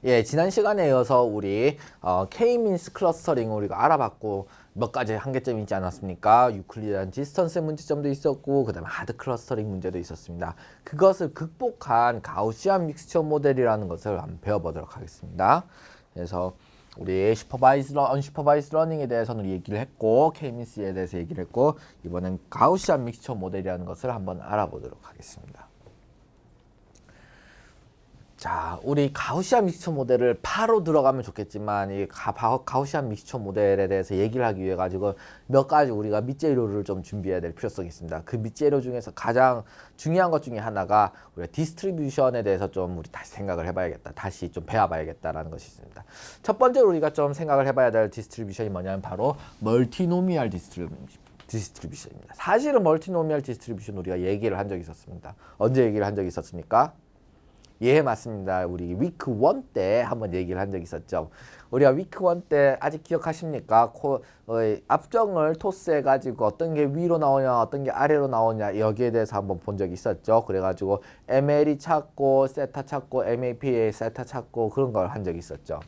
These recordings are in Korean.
예, 지난 시간에 이어서 우리 K-means 클러스터링 우리가 알아봤고 몇 가지 한계점이 있지 않았습니까? 유클리드한 디스턴스 문제점도 있었고 그 다음에 하드 클러스터링 문제도 있었습니다. 그것을 극복한 가우시안 믹스처 모델이라는 것을 한번 배워보도록 하겠습니다. 그래서 우리 슈퍼바이즈, 언슈퍼바이즈 러닝에 대해서는 얘기를 했고 K-means에 대해서 얘기를 했고 이번엔 가우시안 믹스처 모델이라는 것을 한번 알아보도록 하겠습니다. 자, 우리 가우시안 믹스처 모델을 바로 들어가면 좋겠지만 이 가우시안 믹스처 모델에 대해서 얘기를 하기 위해 가지고 몇 가지 우리가 밑재료를 좀 준비해야 될 필요성이 있습니다. 그 밑재료 중에서 가장 중요한 것 중에 하나가 우리가 디스트리뷰션에 대해서 좀 우리 다시 생각을 해봐야겠다. 다시 좀 배워봐야겠다라는 것이 있습니다. 첫 번째로 우리가 좀 생각을 해봐야 될 디스트리뷰션이 뭐냐면 바로 멀티노미얼 디스트리뷰션입니다. 사실은 멀티노미얼 디스트리뷰션 우리가 얘기를 한 적이 있었습니다. 언제 얘기를 한 적이 있었습니까? 예, 맞습니다. 우리 위크 1 때 한번 얘기를 한 적이 있었죠. 우리가 위크 1 때 아직 기억하십니까? 앞정을 토스해가지고 어떤 게 위로 나오냐, 어떤 게 아래로 나오냐 여기에 대해서 한번 본 적이 있었죠. 그래가지고 ML이 찾고, 세타 찾고, MAPA 세타 찾고 그런 걸 한 적이 있었죠.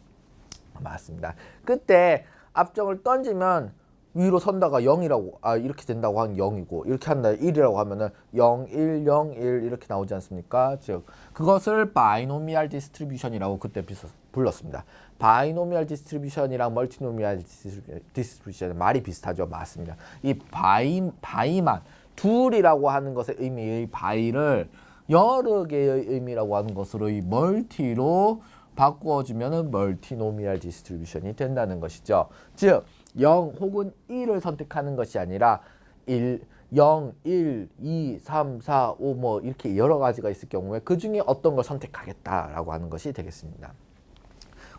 맞습니다. 그때 앞정을 던지면 위로 선다가 0이라고 이렇게 된다고 하면 0이고 이렇게 한다 1이라고 하면은 0, 1, 0, 1 이렇게 나오지 않습니까? 즉 그것을 바이노미얼 디스트리뷰션이라고 그때 불렀습니다. 바이노미얼 디스트리뷰션이랑 멀티노미얼 디스트리뷰션 말이 비슷하죠. 맞습니다. 이 바이만 둘이라고 하는 것의 의미의 바이를 여러 개의 의미라고 하는 것으로 이 멀티로 바꾸어주면은 멀티노미얼 디스트리뷰션이 된다는 것이죠. 즉 0 혹은 1을 선택하는 것이 아니라 0, 1, 2, 3, 4, 5 뭐 이렇게 여러 가지가 있을 경우에 그 중에 어떤 걸 선택하겠다라고 하는 것이 되겠습니다.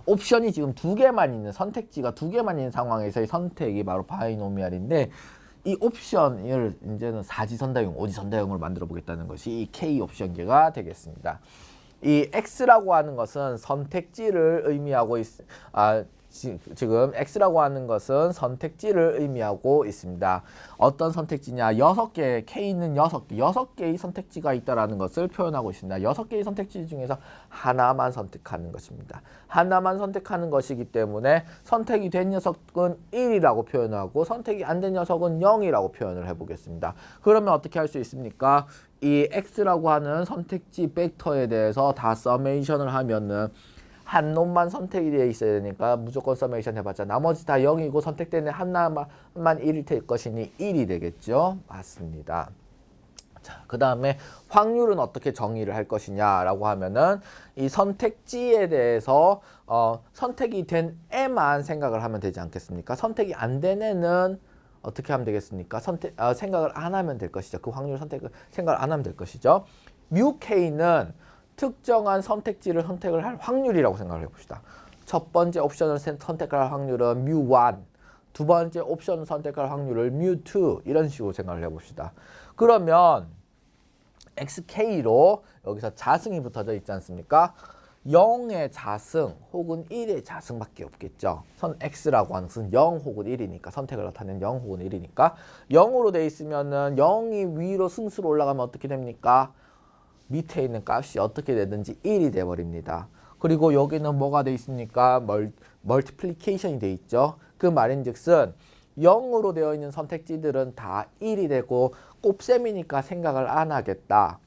옵션이 지금 두 개만 있는 선택지가 두 개만 있는 상황에서의 선택이 바로 바이노미얼인데 이 옵션을 이제는 4지선다형, 5지선다형으로 만들어 보겠다는 것이 이 K 옵션계가 되겠습니다. 이 X라고 하는 것은 선택지를 의미하고 지금 X라고 하는 것은 선택지를 의미하고 있습니다. 어떤 선택지냐? 6개, K는 6개의 선택지가 있다라는 것을 표현하고 있습니다. 6개의 선택지 중에서 하나만 선택하는 것입니다. 하나만 선택하는 것이기 때문에 선택이 된 녀석은 1이라고 표현하고 선택이 안 된 녀석은 0이라고 표현을 해보겠습니다. 그러면 어떻게 할 수 있습니까? 이 X라고 하는 선택지 벡터에 대해서 다 서메이션을 하면은 한 놈만 선택이 되어 있어야 되니까 무조건 서메이션 해봤자 나머지 다 0이고 선택되는 하나만 1이 될 것이니 1이 되겠죠. 맞습니다. 자, 그 다음에 확률은 어떻게 정의를 할 것이냐라고 하면은 이 선택지에 대해서 선택이 된 애만 생각을 하면 되지 않겠습니까? 선택이 안 된 애는 어떻게 하면 되겠습니까? 생각을 안 하면 될 것이죠. 그 확률 생각을 안 하면 될 것이죠. 뮤 K는 특정한 선택지를 선택을 할 확률이라고 생각을 해봅시다. 첫 번째 옵션을 선택할 확률은 뮤1, 두 번째 옵션을 선택할 확률을 뮤2 이런 식으로 생각을 해봅시다. 그러면 XK로 여기서 자승이 붙어져 있지 않습니까? 0의 자승 혹은 1의 자승밖에 없겠죠. 선 X라고 하는 것은 0 혹은 1이니까 선택을 나타내는 0 혹은 1이니까 0으로 돼 있으면은 0이 위로 승수로 올라가면 어떻게 됩니까? 밑에 있는 값이 어떻게 되든지 1이 돼버립니다. 그리고 여기는 뭐가 돼 있습니까? 멀티플리케이션이 돼 있죠. 그 말인즉슨 0으로 되어 있는 선택지들은 다 1이 되고 곱셈이니까 생각을 안 하겠다.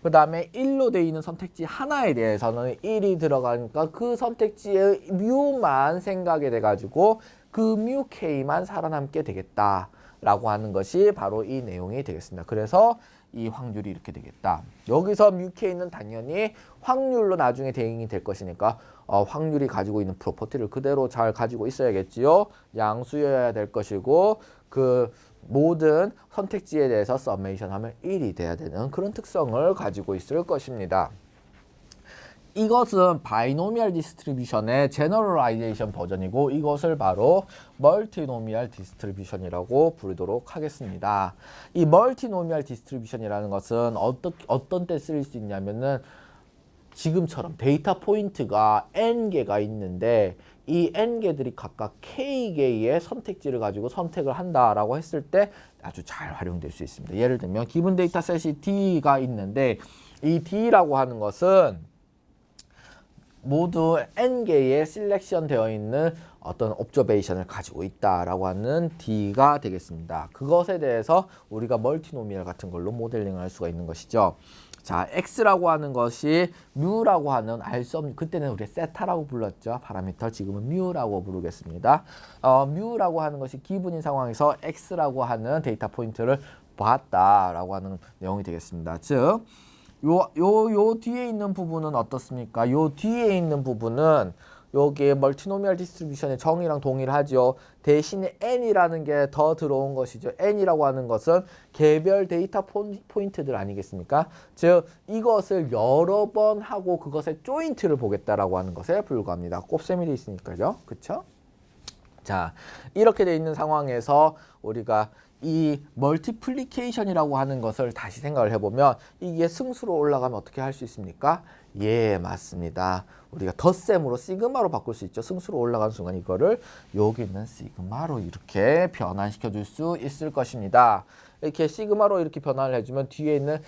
그 다음에 1로 되어 있는 선택지 하나에 대해서는 1이 들어가니까 그 선택지의 뮤만 생각이 돼가지고 그 뮤 K만 살아남게 되겠다 라고 하는 것이 바로 이 내용이 되겠습니다. 그래서 이 확률이 이렇게 되겠다. 여기서 뮤 K는 당연히 확률로 나중에 대응이 될 것이니까 확률이 가지고 있는 프로퍼티를 그대로 잘 가지고 있어야겠지요. 양수여야 될 것이고 그 모든 선택지에 대해서 서메이션 하면 1이 돼야 되는 그런 특성을 가지고 있을 것입니다. 이것은 바이노미얼 디스트리뷰션의 제너럴라이제이션 버전이고 이것을 바로 멀티노미얼 디스트리뷰션이라고 부르도록 하겠습니다. 이 멀티노미얼 디스트리뷰션이라는 것은 어떤 때 쓰일 수 있냐면은 지금처럼 데이터 포인트가 n개가 있는데 이 n개들이 각각 k개의 선택지를 가지고 선택을 한다라고 했을 때 아주 잘 활용될 수 있습니다. 예를 들면 기본 데이터 셋이 D가 있는데 이 D라고 하는 것은 모두 n개의 셀렉션 되어 있는 어떤 옵저베이션을 가지고 있다라고 하는 D가 되겠습니다. 그것에 대해서 우리가 멀티노미얼 같은 걸로 모델링을 할 수가 있는 것이죠. 자, X라고 하는 것이 뮤라고 하는 알 수 없는, 그때는 우리 세타라고 불렀죠. 파라미터. 지금은 뮤라고 부르겠습니다. 뮤라고 하는 것이 기분인 상황에서 X라고 하는 데이터 포인트를 봤다라고 하는 내용이 되겠습니다. 즉, 요 뒤에 있는 부분은 어떻습니까? 요 뒤에 있는 부분은 여기에 멀티노미얼 디스트리뷰션의 정의랑 동일하죠. 대신에 n이라는 게 더 들어온 것이죠. n이라고 하는 것은 개별 데이터 포인트들 아니겠습니까? 즉 이것을 여러 번 하고 그것의 조인트를 보겠다라고 하는 것에 불과합니다. 곱셈이 돼 있으니까요. 그쵸? 자, 이렇게 돼 있는 상황에서 우리가 이 멀티플리케이션이라고 하는 것을 다시 생각을 해보면 이게 승수로 올라가면 어떻게 할 수 있습니까? 예, 맞습니다. 우리가 덧셈으로 시그마로 바꿀 수 있죠. 승수로 올라가는 순간 이거를 여기 있는 시그마로 이렇게 변환시켜 줄 수 있을 것입니다. 이렇게 시그마로 이렇게 변환을 해주면 뒤에 있는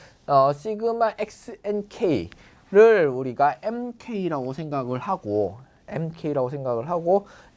시그마 XNK를 우리가 MK라고 생각을 하고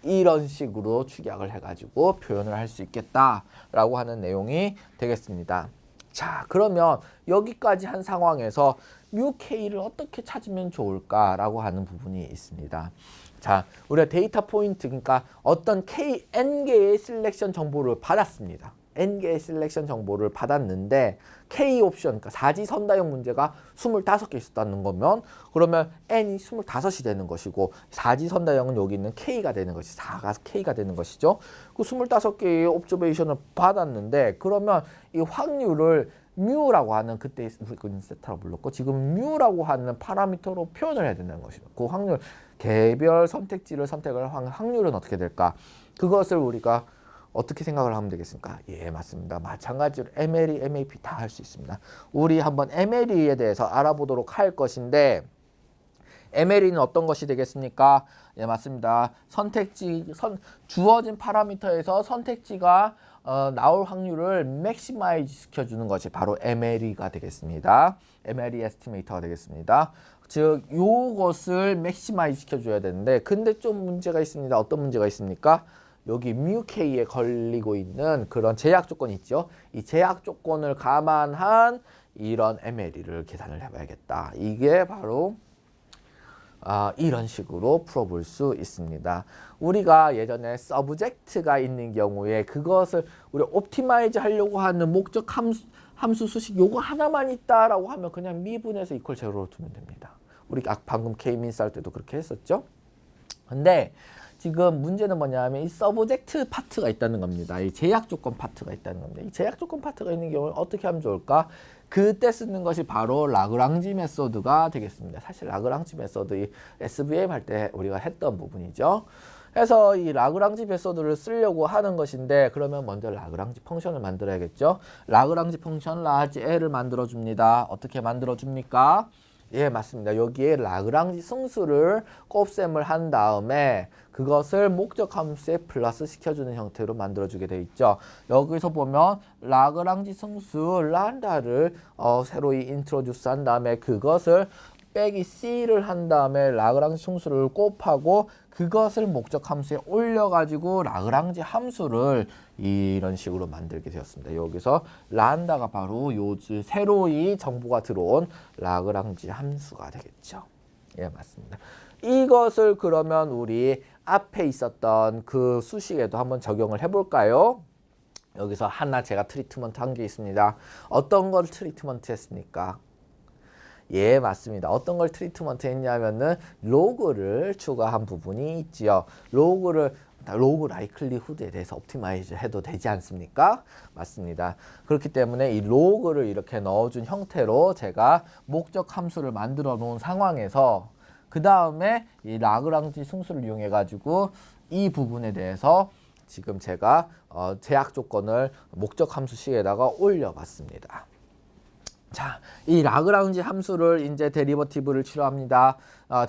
이런 식으로 축약을 해가지고 표현을 할 수 있겠다라고 하는 내용이 되겠습니다. 자, 그러면 여기까지 한 상황에서 뮤K를 어떻게 찾으면 좋을까라고 하는 부분이 있습니다. 자, 우리가 데이터 포인트, 그러니까 어떤 N개의 셀렉션 정보를 받았습니다. N개의 셀렉션 정보를 받았는데 K 옵션, 그러니까 사지선다형 문제가 25개 있었다는 거면 그러면 N이 25이 되는 것이고 사지선다형은 여기 있는 K가 되는 것이 4가 K가 되는 것이죠. 그 25개의 옵저베이션을 받았는데 그러면 이 확률을 뮤라고 하는, 그때 우리는 세타라고 불렀고 지금 뮤라고 하는 파라미터로 표현을 해야 된다는 것이죠. 그 확률, 개별 선택지를 선택을 한 확률은 어떻게 될까? 그것을 우리가 어떻게 생각을 하면 되겠습니까? 예, 맞습니다. 마찬가지로 MLE, MAP 다 할 수 있습니다. 우리 한번 MLE에 대해서 알아보도록 할 것인데 MLE는 어떤 것이 되겠습니까? 예, 맞습니다. 주어진 파라미터에서 선택지가 나올 확률을 맥시마이즈 시켜주는 것이 바로 MLE가 되겠습니다. MLE 에스티메이터가 되겠습니다. 즉, 요것을 맥시마이즈 시켜줘야 되는데 근데 좀 문제가 있습니다. 어떤 문제가 있습니까? 여기 뮤K에 걸리고 있는 그런 제약 조건이 있죠. 이 제약 조건을 감안한 이런 MLE를 계산을 해봐야겠다. 이게 바로 이런 식으로 풀어볼 수 있습니다. 우리가 예전에 서브젝트가 있는 경우에 그것을 우리 옵티마이즈 하려고 하는 목적 함수 수식 요거 하나만 있다라고 하면 그냥 미분해서 이퀄 제로로 두면 됩니다. 우리 방금 K-민스 할 때도 그렇게 했었죠. 근데 지금 문제는 뭐냐면 이 서브젝트 파트가 있다는 겁니다. 이 제약 조건 파트가 있다는 겁니다. 이 제약 조건 파트가 있는 경우는 어떻게 하면 좋을까? 그때 쓰는 것이 바로 라그랑지 메소드가 되겠습니다. 사실 라그랑지 메소드 이 SVM 할 때 우리가 했던 부분이죠. 그래서 이 라그랑지 메소드를 쓰려고 하는 것인데 그러면 먼저 라그랑지 펑션을 만들어야겠죠. 라그랑지 펑션 라지 L을 만들어 줍니다. 어떻게 만들어 줍니까? 예, 맞습니다. 여기에 라그랑지 승수를 곱셈을 한 다음에 그것을 목적 함수에 플러스 시켜주는 형태로 만들어주게 되어 있죠. 여기서 보면 라그랑지 승수 란다를 새로 인트로듀스 한 다음에 그것을 빼기 C를 한 다음에 라그랑지 승수를 곱하고 그것을 목적 함수에 올려가지고 라그랑지 함수를 이런 식으로 만들게 되었습니다. 여기서 란다가 바로 새로이 정보가 들어온 라그랑지 함수가 되겠죠. 예, 맞습니다. 이것을 그러면 우리 앞에 있었던 그 수식에도 한번 적용을 해볼까요? 여기서 하나 제가 트리트먼트 한 게 있습니다. 어떤 걸 트리트먼트 했습니까? 예, 맞습니다. 어떤 걸 트리트먼트 했냐면은 로그를 추가한 부분이 있지요. 로그 라이클리후드에 대해서 옵티마이즈 해도 되지 않습니까? 맞습니다. 그렇기 때문에 이 로그를 이렇게 넣어준 형태로 제가 목적 함수를 만들어 놓은 상황에서 그 다음에 이 라그랑지 승수를 이용해 가지고 이 부분에 대해서 지금 제가 제약 조건을 목적 함수식에다가 올려봤습니다. 자, 이 라그랑지 함수를 이제 데리버티브를 치료합니다.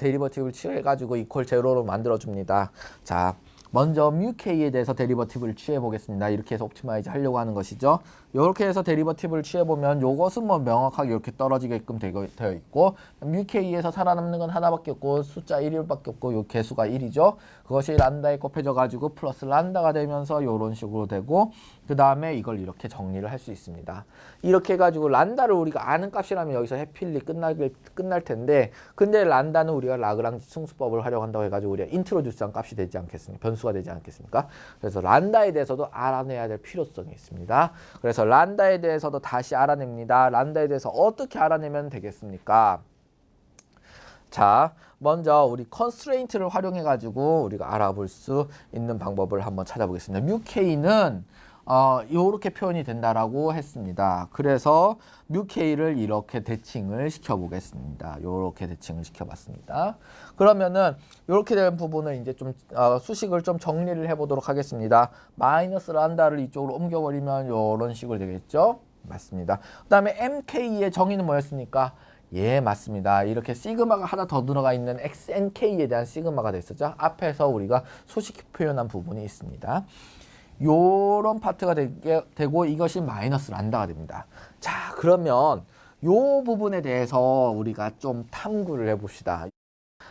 데리버티브를 치료해가지고 이퀄 제로로 만들어줍니다. 자, 먼저 뮤k에 대해서 데리버티브를 취해 보겠습니다. 이렇게 해서 옵티마이즈 하려고 하는 것이죠. 이렇게 해서 데리버티브를 취해 보면 요것은 뭐 명확하게 이렇게 떨어지게끔 되어 있고, 뮤k에서 살아남는 건 하나밖에 없고 숫자 1밖에 없고 요 개수가 1이죠. 그것이 란다에 곱해져 가지고 플러스 란다가 되면서 요런 식으로 되고, 그 다음에 이걸 이렇게 정리를 할 수 있습니다. 이렇게 해가지고 란다를 우리가 아는 값이라면 여기서 해필리 끝날 텐데, 근데 란다는 우리가 라그랑지 승수법을 활용한다고 해가지고 우리가 인트로듀스한 값이 되지 않겠습니까? 변수가 되지 않겠습니까? 그래서 란다에 대해서도 알아내야 될 필요성이 있습니다. 그래서 란다에 대해서도 다시 알아냅니다. 란다에 대해서 어떻게 알아내면 되겠습니까? 자, 먼저 우리 컨스트레인트를 활용해 가지고 우리가 알아볼 수 있는 방법을 한번 찾아보겠습니다. 뮤k는 요렇게 표현이 된다라고 했습니다. 그래서 뮤k를 이렇게 대칭을 시켜 보겠습니다. 요렇게 대칭을 시켜 봤습니다. 그러면은 요렇게 된 부분을 이제 좀 수식을 좀 정리를 해 보도록 하겠습니다. 마이너스 란다를 이쪽으로 옮겨 버리면 요런 식으로 되겠죠? 맞습니다. 그다음에 mk의 정의는 뭐였습니까? 예, 맞습니다. 이렇게 시그마가 하나 더 들어가 있는 xnk에 대한 시그마가 됐었죠. 앞에서 우리가 소식 표현한 부분이 있습니다. 요런 파트가 되고 이것이 마이너스 란다가 됩니다. 자, 그러면 요 부분에 대해서 우리가 좀 탐구를 해봅시다.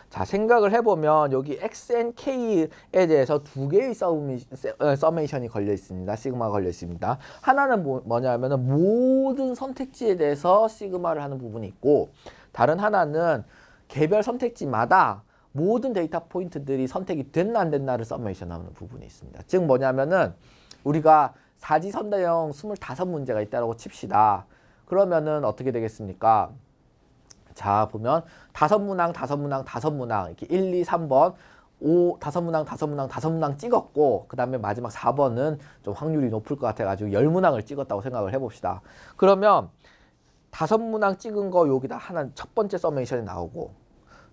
자, 생각을 해보면 여기 XNK에 대해서 두 개의 서메이션이 걸려 있습니다. 시그마가 걸려 있습니다. 하나는 뭐냐면은 모든 선택지에 대해서 시그마를 하는 부분이 있고, 다른 하나는 개별 선택지마다 모든 데이터 포인트들이 선택이 됐나 안 됐나를 서메이션 하는 부분이 있습니다. 즉 뭐냐면은 우리가 사지선다형 25문제가 있다고 칩시다. 그러면은 어떻게 되겠습니까? 자, 보면 다섯 문항 이렇게 1, 2, 3번 다섯 문항 찍었고, 그 다음에 마지막 4번은 좀 확률이 높을 것 같아가지고 10문항을 찍었다고 생각을 해봅시다. 그러면 다섯 문항 찍은 거 여기다 하나 첫 번째 서메이션이 나오고,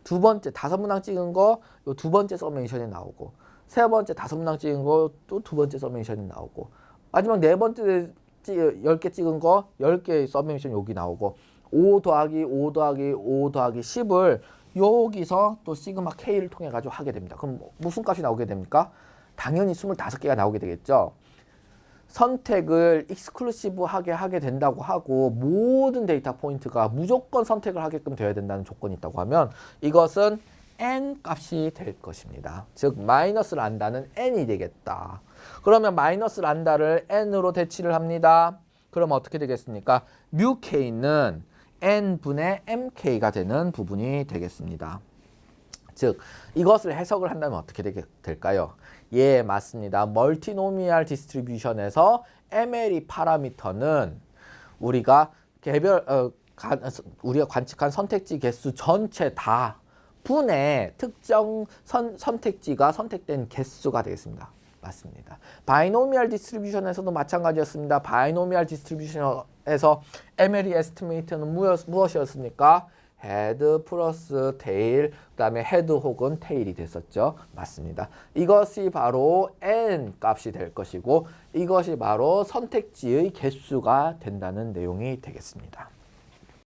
두 번째 다섯 문항 찍은 거 요 두 번째 서메이션이 나오고, 세 번째 다섯 문항 찍은 거 또 두 번째 서메이션이 나오고, 마지막 네 번째 10개 찍은 거 10개의 서메이션 여기 나오고, 5 더하기 5 더하기 5 더하기 10을 여기서 또 시그마 K를 통해 가지고 하게 됩니다. 그럼 무슨 값이 나오게 됩니까? 당연히 25개가 나오게 되겠죠. 선택을 익스클루시브하게 하게 된다고 하고 모든 데이터 포인트가 무조건 선택을 하게끔 되어야 된다는 조건이 있다고 하면 이것은 n 값이 될 것입니다. 즉 마이너스 란다는 n이 되겠다. 그러면 마이너스 란다를 n으로 대치를 합니다. 그럼 어떻게 되겠습니까? 뮤k는 n분의 mk가 되는 부분이 되겠습니다. 즉 이것을 해석을 한다면 어떻게 될까요? 예, 맞습니다. 멀티노미얼 디스트리뷰션에서 MLE 파라미터는 우리가 우리가 관측한 선택지 개수 전체 다 분의 특정 선택지가 선택된 개수가 되겠습니다. 맞습니다. 바이노미얼 디스트리뷰션에서도 마찬가지였습니다. 바이노미얼 디스트리뷰션에서 MLE 에스티메이트는 무엇이었습니까? 헤드 플러스 테일, 그 다음에 헤드 혹은 테일이 됐었죠. 맞습니다. 이것이 바로 n 값이 될 것이고 이것이 바로 선택지의 개수가 된다는 내용이 되겠습니다.